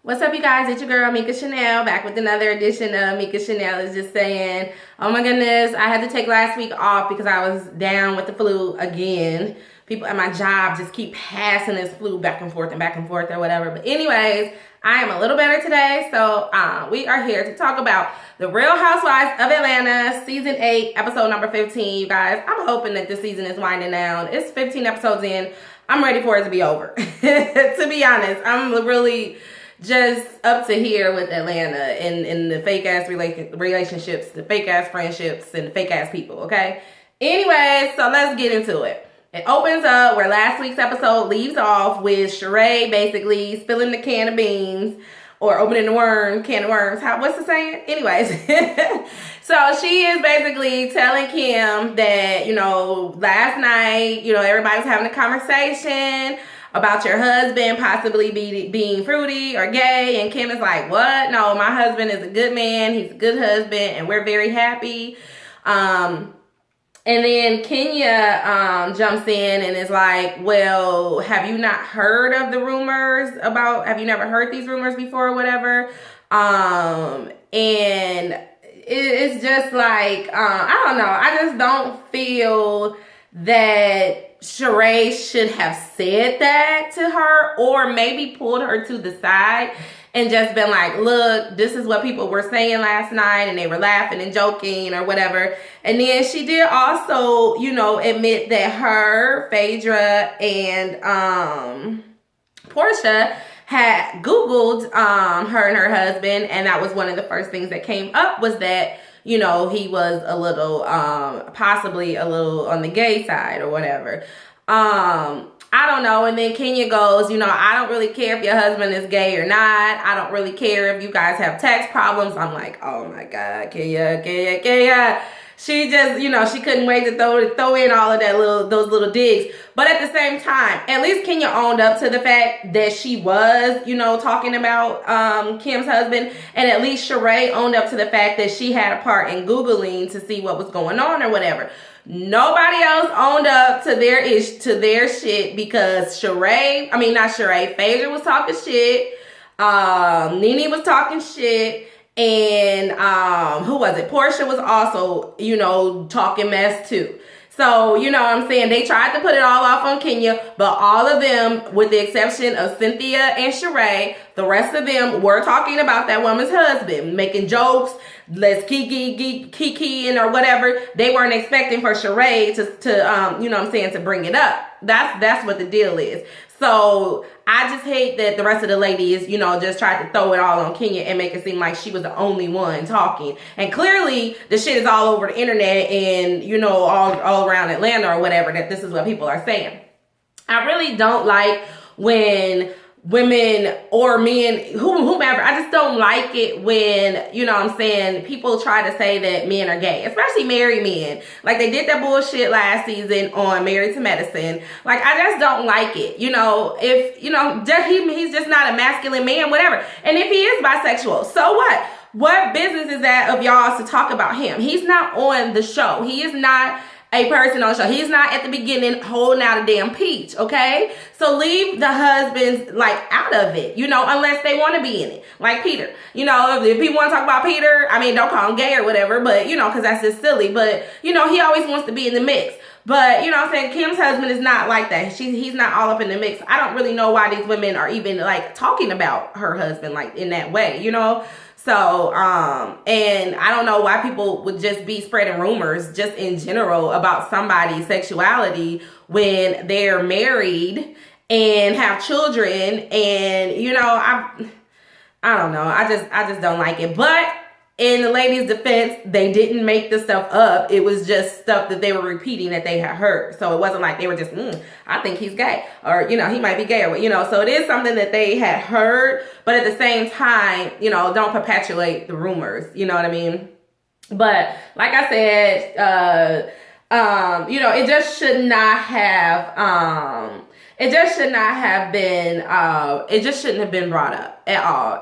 What's up, you guys? It's your girl, Mika Chanel, back with another edition of Mika Chanel is Just Saying. Oh my goodness, I had to take last week off because I was down with the flu again. People at my job just keep passing this flu back and forth or whatever. But anyways, I am a little better today. So we are here to talk about The Real Housewives of Atlanta, Season 8, Episode number 15, you guys. I'm hoping that this season is winding down. It's 15 episodes in. I'm ready for it to be over. To be honest, I'm really just up to here with Atlanta and the fake ass relationships, the fake ass friendships, and the fake ass people, okay? Anyway, so let's get into it. It opens up where last week's episode leaves off with Sheree basically spilling the can of beans or opening the can of worms. What's the saying? Anyways, so she is basically telling Kim that, last night, everybody was having a conversation about your husband possibly being fruity or gay, and Kim is like, what? No, my husband is a good man, he's a good husband, and we're very happy. And then Kenya jumps in and is like, well, have you not heard of the rumors have you never heard these rumors before or whatever? And it's just like, I don't know, I just don't feel that Sheree should have said that to her, or maybe pulled her to the side and just been like, look, this is what people were saying last night, and they were laughing and joking or whatever. And then she did also, admit that her, Phaedra, and Portia had Googled her and her husband, and that was one of the first things that came up was that he was a little, possibly a little on the gay side or whatever. I don't know. And then Kenya goes, I don't really care if your husband is gay or not. I don't really care if you guys have tax problems. I'm like, oh my God, Kenya. She just, she couldn't wait to throw in all of those little digs. But at the same time, at least Kenya owned up to the fact that she was, talking about Kim's husband. And at least Sheree owned up to the fact that she had a part in Googling to see what was going on or whatever. Nobody else owned up to their shit because Phaedra was talking shit. Nene was talking shit. And who was it? Portia was also, talking mess too. So, what I'm saying? They tried to put it all off on Kenya, but all of them, with the exception of Cynthia and Sheree, the rest of them were talking about that woman's husband, making jokes, let's kiki or whatever. They weren't expecting for Sheree to bring it up. That's what the deal is. So I just hate that the rest of the ladies, just tried to throw it all on Kenya and make it seem like she was the only one talking. And clearly the shit is all over the internet and, all around Atlanta or whatever, that this is what people are saying. I really don't like when women or men, whomever, I just don't like it when, people try to say that men are gay, especially married men. Like they did that bullshit last season on Married to Medicine. Like I just don't like it. If, he's just not a masculine man, whatever. And if he is bisexual, so what? What business is that of y'all to talk about him? He's not on the show. He is not a person on the show. He's not at the beginning holding out a damn peach, okay? So leave the husbands, out of it, unless they want to be in it. Like Peter. If people want to talk about Peter, don't call him gay or whatever, but, because that's just silly. But, he always wants to be in the mix. But, Kim's husband is not like that. He's not all up in the mix. I don't really know why these women are even, talking about her husband, in that way, So, and I don't know why people would just be spreading rumors just in general about somebody's sexuality when they're married and have children. And, I don't know. I just don't like it. But in the ladies' defense, they didn't make the stuff up. It was just stuff that they were repeating that they had heard. So it wasn't like they were just, I think he's gay, or, he might be gay, or, so it is something that they had heard, but at the same time, don't perpetuate the rumors, you know what I mean? But like I said, it just should not have, it just shouldn't have been brought up at all.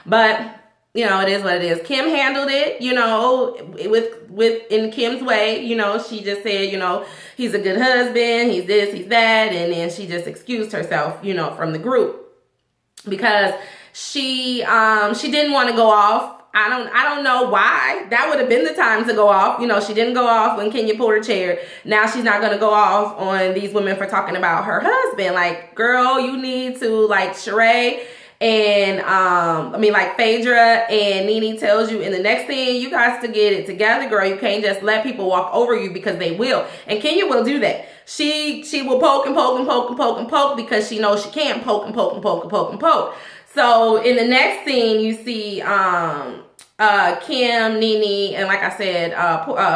But it is what it is. Kim handled it, in Kim's way. She just said, he's a good husband, he's this, he's that, and then she just excused herself, from the group. because she didn't want to go off. I don't know why. That would have been the time to go off. You know, she didn't go off when Kenya pulled her chair. Now she's not going to go off on these women for talking about her husband. Like, girl, you need to, like, Sheree and, like Phaedra and Nene tells you in the next thing, you guys to get it together, girl. You can't just let people walk over you because they will. And Kenya will do that. She will poke and poke and poke and poke and poke because she knows she can poke and poke and poke and poke and poke. So in the next scene, you see Kim, Nene, and like I said,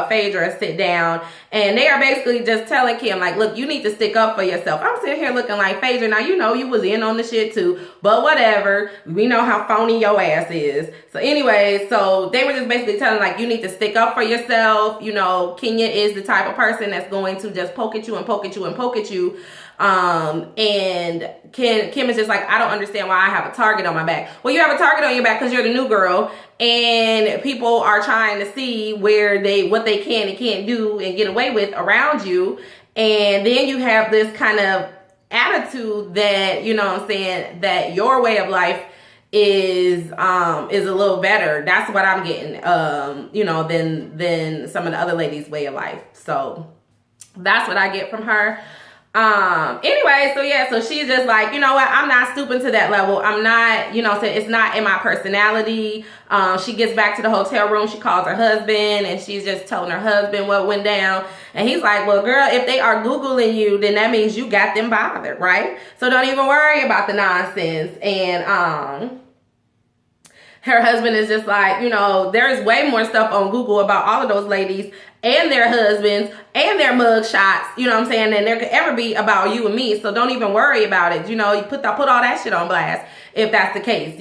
Phaedra sit down, and they are basically just telling Kim, like, look, you need to stick up for yourself. I'm sitting here looking like, Phaedra, now you know you was in on the shit too, but whatever. We know how phony your ass is. So anyway, so they were just basically telling, like, you need to stick up for yourself. You know, Kenya is the type of person that's going to just poke at you and poke at you and poke at you. And Kim is just like, I don't understand why I have a target on my back. Well, you have a target on your back because you're the new girl, and people are trying to see what they can and can't do and get away with around you. And then you have this kind of attitude that, you know what I'm saying, that your way of life is a little better. That's what I'm getting, than some of the other ladies' way of life. So that's what I get from her. Anyway, so she's just like, you know what, I'm not stooping to that level. I'm not, it's not in my personality. She gets back to the hotel room, she calls her husband, and she's just telling her husband what went down. And he's like, well, girl, if they are Googling you, then that means you got them bothered, right? So don't even worry about the nonsense. And her husband is just like, there's way more stuff on Google about all of those ladies and their husbands and their mug shots, you know what I'm saying, than there could ever be about you and me. So don't even worry about it. You put all that shit on blast if that's the case,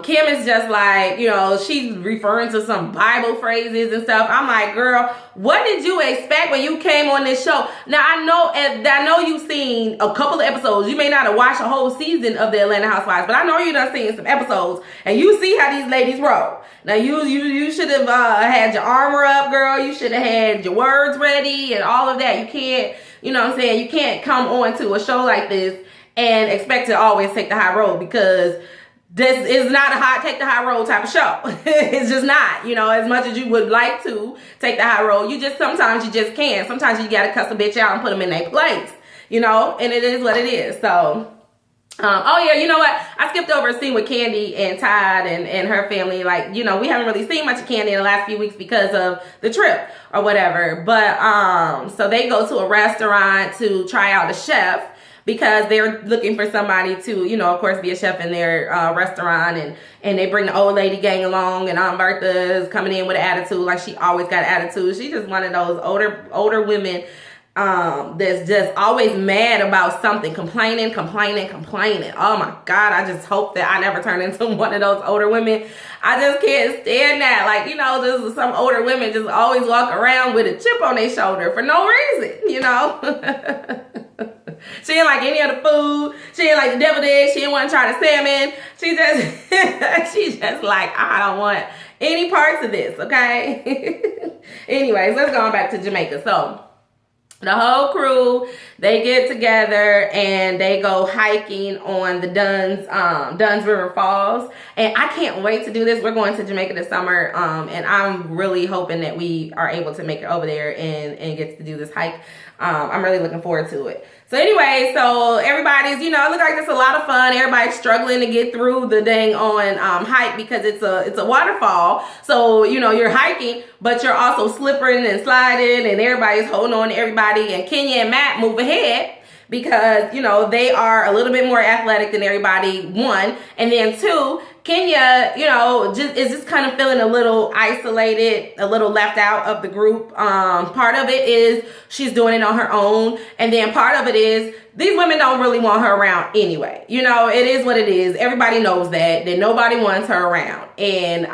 Kim is just like, she's referring to some Bible phrases and stuff. I'm like, girl, what did you expect when you came on this show? Now, I know you've seen a couple of episodes. You may not have watched a whole season of the Atlanta Housewives, but I know you done seen some episodes, and you see how these ladies roll. Now, you should have had your armor up, girl. You should have had your words ready and all of that. You can't, you can't come on to a show like this and expect to always take the high road, because this is not a take the high road type of show. It's just not, as much as you would like to take the high road, sometimes you just can't. Sometimes you got to cuss a bitch out and put them in their place, and it is what it is. So, you know what? I skipped over a scene with Candy and Todd and her family. Like, we haven't really seen much of Candy in the last few weeks because of the trip or whatever. But, so they go to a restaurant to try out a chef, because they're looking for somebody to, of course, be a chef in their restaurant. And they bring the old lady gang along, and Aunt Bertha's coming in with an attitude, like she always got an attitude. She's just one of those older women that's just always mad about something, complaining. Oh my God, I just hope that I never turn into one of those older women. I just can't stand that. Like, just some older women just always walk around with a chip on their shoulder for no reason, She didn't like any of the food. She didn't like the deviled eggs. She didn't want to try the salmon. She's just like, I don't want any parts of this, okay? Anyways, let's go on back to Jamaica. So the whole crew, they get together and they go hiking on the Dunn's River Falls. And I can't wait to do this. We're going to Jamaica this summer. And I'm really hoping that we are able to make it over there and get to do this hike. I'm really looking forward to it. So anyway, so everybody's, it looks like it's a lot of fun. Everybody's struggling to get through the dang on hike, because it's a waterfall. So, you're hiking, but you're also slipping and sliding, and everybody's holding on to everybody. And Kenya and Matt move ahead because, they are a little bit more athletic than everybody, one. And then two, Kenya, is just kind of feeling a little isolated, a little left out of the group. Part of it is she's doing it on her own. And then part of it is these women don't really want her around anyway. It is what it is. Everybody knows that nobody wants her around. And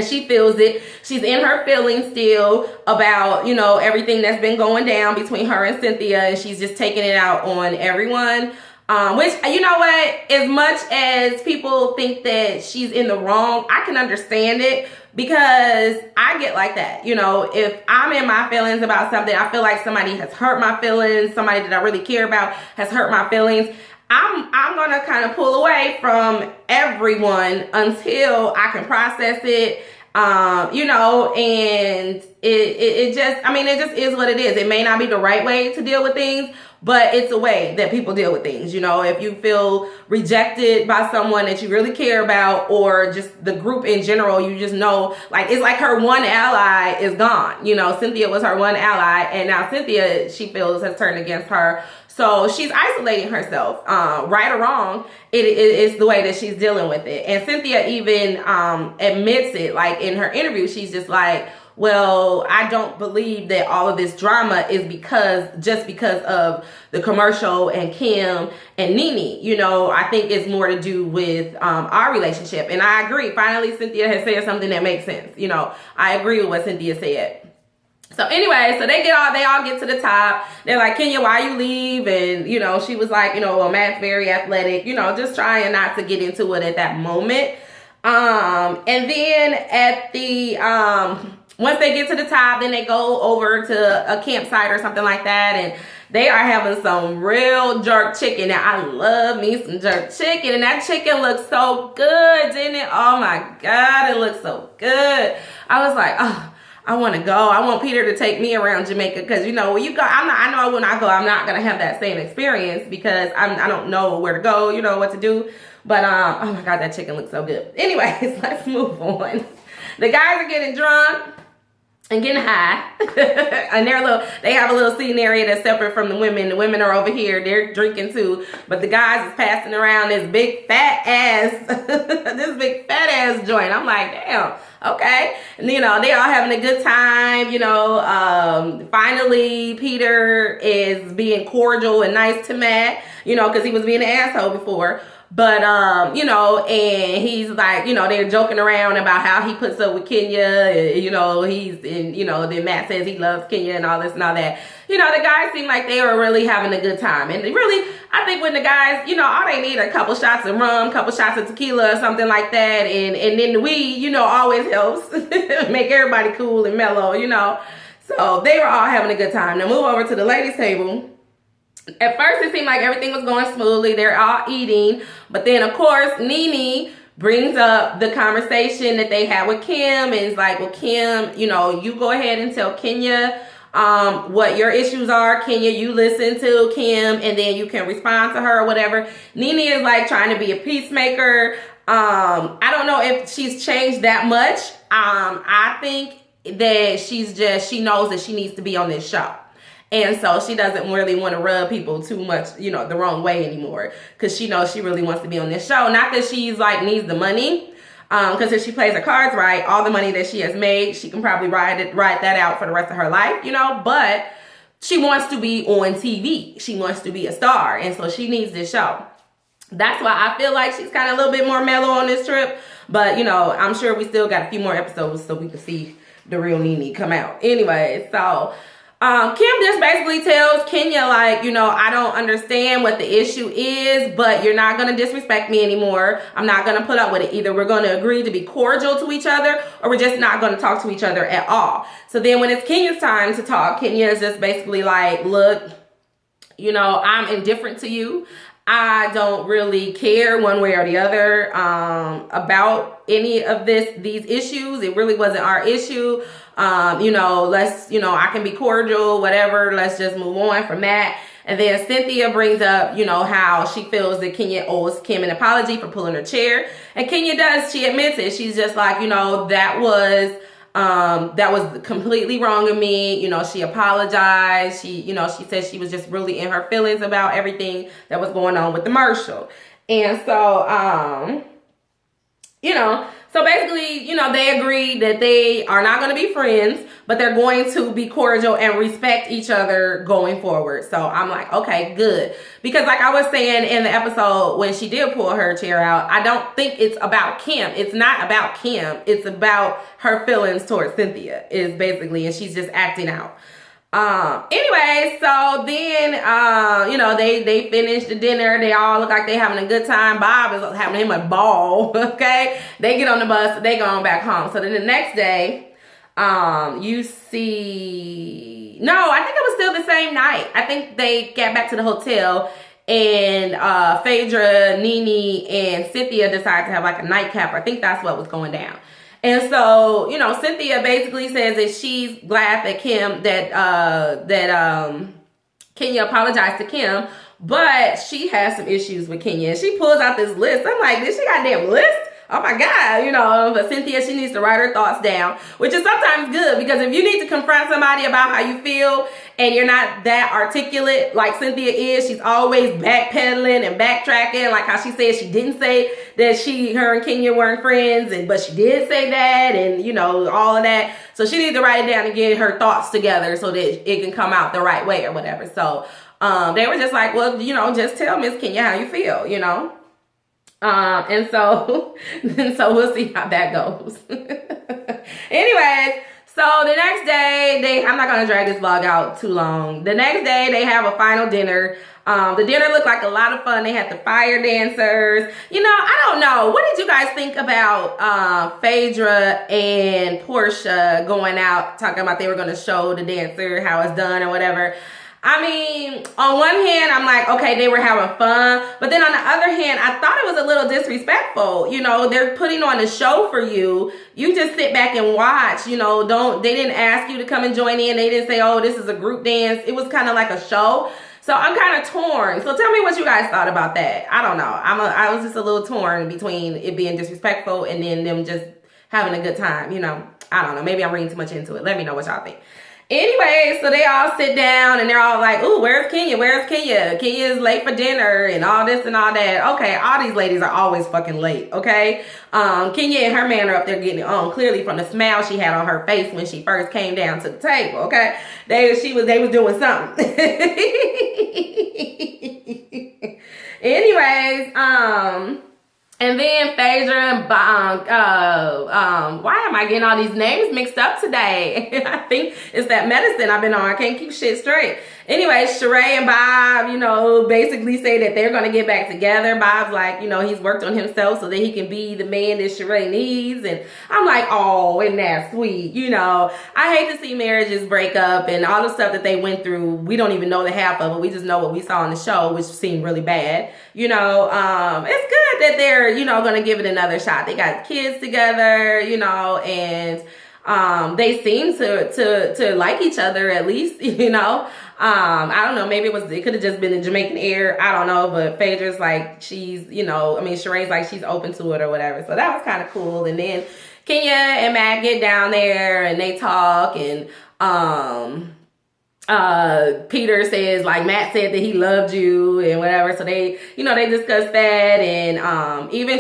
she feels it. She's in her feelings still about, everything that's been going down between her and Cynthia. And she's just taking it out on everyone. Which, you know what, as much as people think that she's in the wrong, I can understand it, because I get like that. If I'm in my feelings about something, I feel like somebody has hurt my feelings, somebody that I really care about has hurt my feelings, I'm gonna kind of pull away from everyone until I can process it. And it just, I mean, it just is what it is. It may not be the right way to deal with things, but it's a way that people deal with things. If you feel rejected by someone that you really care about, or just the group in general, you just know, like, it's like her one ally is gone. Cynthia was her one ally, and now Cynthia, she feels, has turned against her. So she's isolating herself, right or wrong. It's the way that she's dealing with it. And Cynthia even admits it, like in her interview, she's just like, well, I don't believe that all of this drama is just because of the commercial and Kim and Nene. I think it's more to do with our relationship. And I agree. Finally, Cynthia has said something that makes sense. I agree with what Cynthia said. So anyway, so they all get to the top. They're like, Kenya, why you leave? And, she was like, well, Matt's very athletic, just trying not to get into it at that moment. And then at the, once they get to the top, then they go over to a campsite or something like that. And they are having some real jerk chicken. Now, I love me some jerk chicken. And that chicken looks so good, didn't it? Oh my God, it looks so good. I was like, oh, I want to go. I want Peter to take me around Jamaica because, when you go, I know when I go, I'm not going to have that same experience because I don't know where to go, what to do. But, oh my God, that chicken looks so good. Anyways, let's move on. The guys are getting drunk and getting high. And they have a little seating area that's separate from the women. The women are over here. They're drinking too. But the guys is passing around this big fat ass joint. I'm like, damn. Okay. And, they all having a good time. Finally, Peter is being cordial and nice to Matt, because he was being an asshole before. But, and he's like, they're joking around about how he puts up with Kenya, then Matt says he loves Kenya and all this and all that. The guys seem like they were really having a good time. And really, I think when the guys, all they need are a couple shots of rum, couple shots of tequila or something like that. And then the weed, always helps make everybody cool and mellow, So they were all having a good time. Now move over to the ladies' table. At first, it seemed like everything was going smoothly. They're all eating. But then, of course, Nene brings up the conversation that they had with Kim. And it's like, well, Kim, you go ahead and tell Kenya what your issues are. Kenya, you listen to Kim, and then you can respond to her or whatever. Nene is like trying to be a peacemaker. I don't know if she's changed that much. I think that she knows that she needs to be on this show. And so she doesn't really want to rub people too much, the wrong way anymore. Because she knows she really wants to be on this show. Not that she's like needs the money. Because if she plays her cards right, all the money that she has made, she can probably ride that out for the rest of her life, But she wants to be on TV. She wants to be a star. And so she needs this show. That's why I feel like she's kind of a little bit more mellow on this trip. But, I'm sure we still got a few more episodes so we can see the real Nene come out. Anyway, so Kim just basically tells Kenya, like, I don't understand what the issue is, but you're not going to disrespect me anymore. I'm not going to put up with it. Either we're going to agree to be cordial to each other, or we're just not going to talk to each other at all. So then when it's Kenya's time to talk, Kenya is just basically like, look, I'm indifferent to you. I don't really care one way or the other about any of these issues. It really wasn't our issue. I can be cordial, whatever. Let's just move on from that. And then Cynthia brings up, how she feels that Kenya owes Kim an apology for pulling her chair. And Kenya does. She admits it. She's just like, that was completely wrong of me. She apologized. She said she was just really in her feelings about everything that was going on with the Marshall. And so, so basically, they agreed that they are not going to be friends, but they're going to be cordial and respect each other going forward. So I'm like, okay, good. Because like I was saying in the episode when she did pull her chair out, I don't think it's about Kim. It's not about Kim. It's about her feelings towards Cynthia is basically, and she's just acting out. Anyway, so then, they finished the dinner. They all look like they having a good time. Bob is having him a ball. Okay. They get on the bus. They go on back home. So then the next day, you see, no, I think it was still the same night. I think they got back to the hotel and Phaedra, Nene, and Cynthia decided to have like a nightcap. I think that's what was going down. And so, you know, Cynthia basically says that she's glad that Kenya apologized to Kim, but she has some issues with Kenya. And she pulls out this list. I'm like, did she got a damn list? Oh my God, you know, but Cynthia, she needs to write her thoughts down, which is sometimes good, because if you need to confront somebody about how you feel and you're not that articulate like Cynthia is, she's always backpedaling and backtracking, like how she said she didn't say that her and Kenya weren't friends, but she did say that, and you know, all of that. So she needs to write it down and get her thoughts together so that it can come out the right way or whatever. So they were just like, well, you know, just tell Miss Kenya how you feel, you know. And so we'll see how that goes. Anyways, so the next day, I'm not going to drag this vlog out too long. The next day, they have a final dinner. The dinner looked like a lot of fun. They had the fire dancers. You know, I don't know. What did you guys think about Phaedra and Portia going out, talking about they were going to show the dancer how it's done or whatever? I mean, on one hand, I'm like, okay, they were having fun. But then on the other hand, I thought it was a little disrespectful. You know, they're putting on a show for you. You just sit back and watch, you know, they didn't ask you to come and join in. They didn't say, oh, this is a group dance. It was kind of like a show. So I'm kind of torn. So tell me what you guys thought about that. I don't know. I was just a little torn between it being disrespectful and then them just having a good time. You know, I don't know. Maybe I'm reading too much into it. Let me know what y'all think. Anyway, so they all sit down and they're all like, ooh, where's Kenya? Where's Kenya? Kenya is late for dinner and all this and all that. Okay, all these ladies are always fucking late, okay? Kenya and her man are up there getting it on, clearly from the smile she had on her face when she first came down to the table, okay? They was doing something. Anyways, and then Phaedra and why am I getting all these names mixed up today? I think it's that medicine I've been on. I can't keep shit straight. Anyway, Sheree and Bob, you know, basically say that they're going to get back together. Bob's like, you know, he's worked on himself so that he can be the man that Sheree needs. And I'm like, oh, isn't that sweet? You know, I hate to see marriages break up and all the stuff that they went through. We don't even know the half of it. We just know what we saw on the show, which seemed really bad. You know, it's good that they're, you know, going to give it another shot. They got kids together, you know, and they seem to like each other at least, you know. I don't know, maybe it could have just been the Jamaican air. I don't know, but Phaedra's like, she's, you know, I mean, Sheree's like, she's open to it or whatever. So that was kind of cool. And then Kenya and Matt get down there and they talk, and Peter says, like, Matt said that he loved you and whatever. So they, you know, they discussed that. And even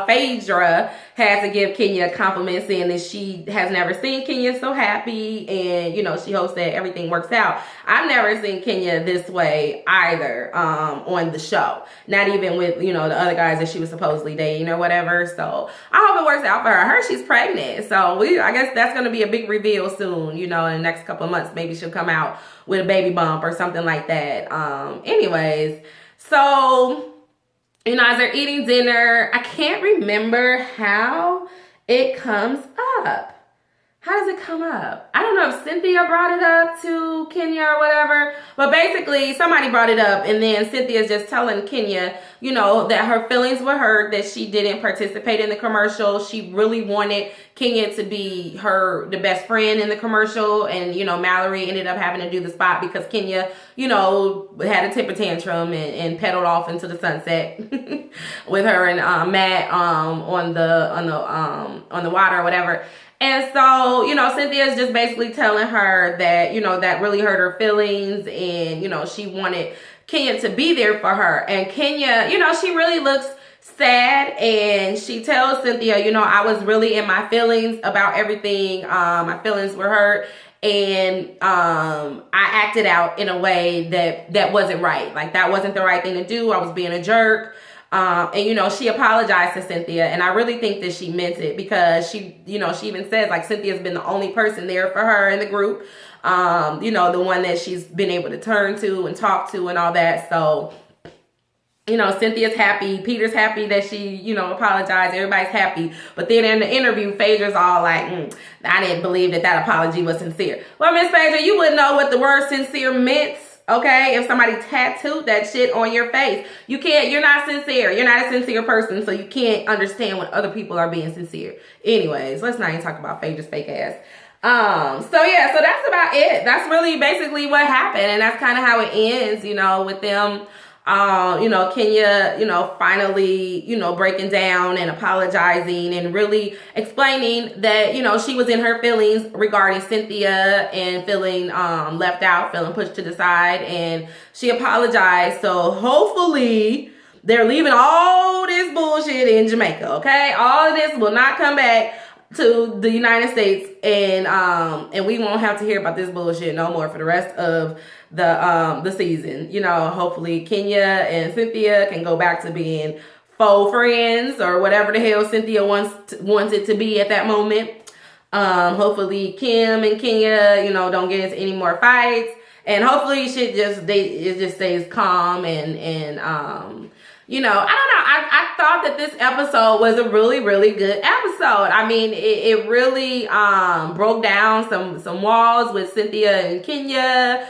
Phaedra had to give Kenya a compliment, saying that she has never seen Kenya so happy, and you know, she hopes that everything works out. I've never seen Kenya this way either on the show, not even with, you know, the other guys that she was supposedly dating or whatever. So I hope it works out for her. I heard she's pregnant, so I guess that's going to be a big reveal soon, you know, in the next couple of months. Maybe she'll come out with a baby bump or something like that. Anyways, so, you know, as they're eating dinner, I can't remember how it comes up. How does it come up? I don't know if Cynthia brought it up to Kenya or whatever, but basically somebody brought it up, and then Cynthia's just telling Kenya, you know, that her feelings were hurt that she didn't participate in the commercial. She really wanted Kenya to be the best friend in the commercial, and, you know, Mallory ended up having to do the spot because Kenya, you know, had a temper tantrum and pedaled off into the sunset with her and Matt on the water or whatever. And so, you know, Cynthia's just basically telling her that, you know, that really hurt her feelings, and, you know, she wanted Kenya to be there for her. And Kenya, you know, she really looks sad, and she tells Cynthia, you know, I was really in my feelings about everything. My feelings were hurt, and I acted out in a way that wasn't right. Like, that wasn't the right thing to do. I was being a jerk. And, you know, she apologized to Cynthia, and I really think that she meant it, because she, you know, she even says, like, Cynthia's been the only person there for her in the group, you know, the one that she's been able to turn to and talk to and all that. So, you know, Cynthia's happy, Peter's happy that she, you know, apologized, everybody's happy. But then in the interview, Phaedra's all like, I didn't believe that apology was sincere. Well, Miss Phaedra, you wouldn't know what the word sincere meant okay? If somebody tattooed that shit on your face, you're not sincere. You're not a sincere person, so you can't understand when other people are being sincere. Anyways, let's not even talk about Phaedra's fake ass. So yeah, so that's about it. That's really basically what happened, and that's kind of how it ends, with them, Kenya, finally, breaking down and apologizing and really explaining that, she was in her feelings regarding Cynthia and feeling left out, feeling pushed to the side, and she apologized. So hopefully they're leaving all this bullshit in Jamaica, okay? All of this will not come back to the United States, and we won't have to hear about this bullshit no more for the rest of the season. Hopefully Kenya and Cynthia can go back to being faux friends or whatever the hell Cynthia wants it to be at that moment. Hopefully Kim and Kenya, don't get into any more fights, and hopefully it just stays calm and I don't know. I thought that this episode was a really, really good episode. I mean, it really broke down some walls with Cynthia and Kenya.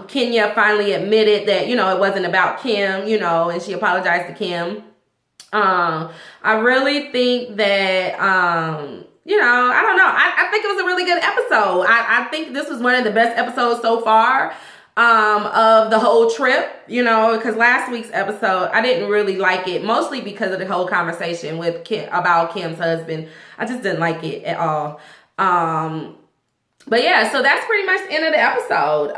Kenya finally admitted that, it wasn't about Kim, and she apologized to Kim. I really think that, I don't know. I think it was a really good episode. I think this was one of the best episodes so far. Of the whole trip, because last week's episode, I didn't really like it, mostly because of the whole conversation with Kim, about Kim's husband. I just didn't like it at all. But yeah, so that's pretty much the end of the episode.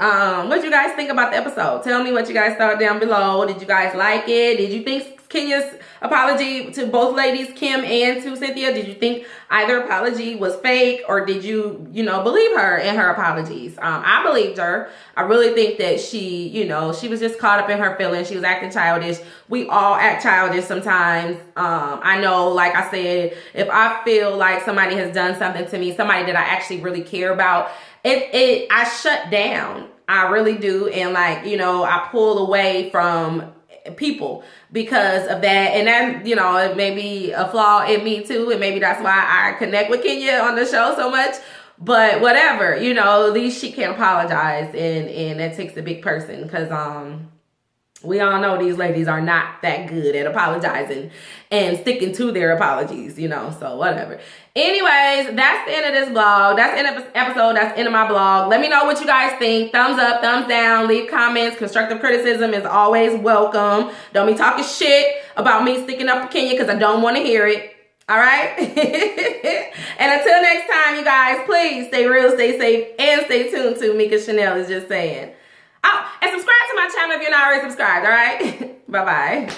What did you guys think about the episode? Tell me what you guys thought down below. Did you guys like it? Did you think Kenya's apology to both ladies, Kim and to Cynthia, did you think either apology was fake, or did you, believe her in her apologies? I believed her. I really think that she, she was just caught up in her feelings. She was acting childish. We all act childish sometimes. I know, like I said, if I feel like somebody has done something to me, somebody that I actually really care about, I shut down. I really do. And I pull away from people because of that, and that it may be a flaw in me too, and maybe that's why I connect with Kenya on the show so much. But whatever, at least she can apologize, and that takes a big person, because we all know these ladies are not that good at apologizing and sticking to their apologies, so whatever. Anyways, that's the end of this vlog. That's the end of this episode. That's the end of my vlog. Let me know what you guys think. Thumbs up, thumbs down, leave comments. Constructive criticism is always welcome. Don't be talking shit about me sticking up for Kenya, because I don't want to hear it. All right? And until next time, you guys, please stay real, stay safe, and stay tuned to Mika Chanel is just saying. Oh, and subscribe to my channel if you're not already subscribed, all right? Bye-bye.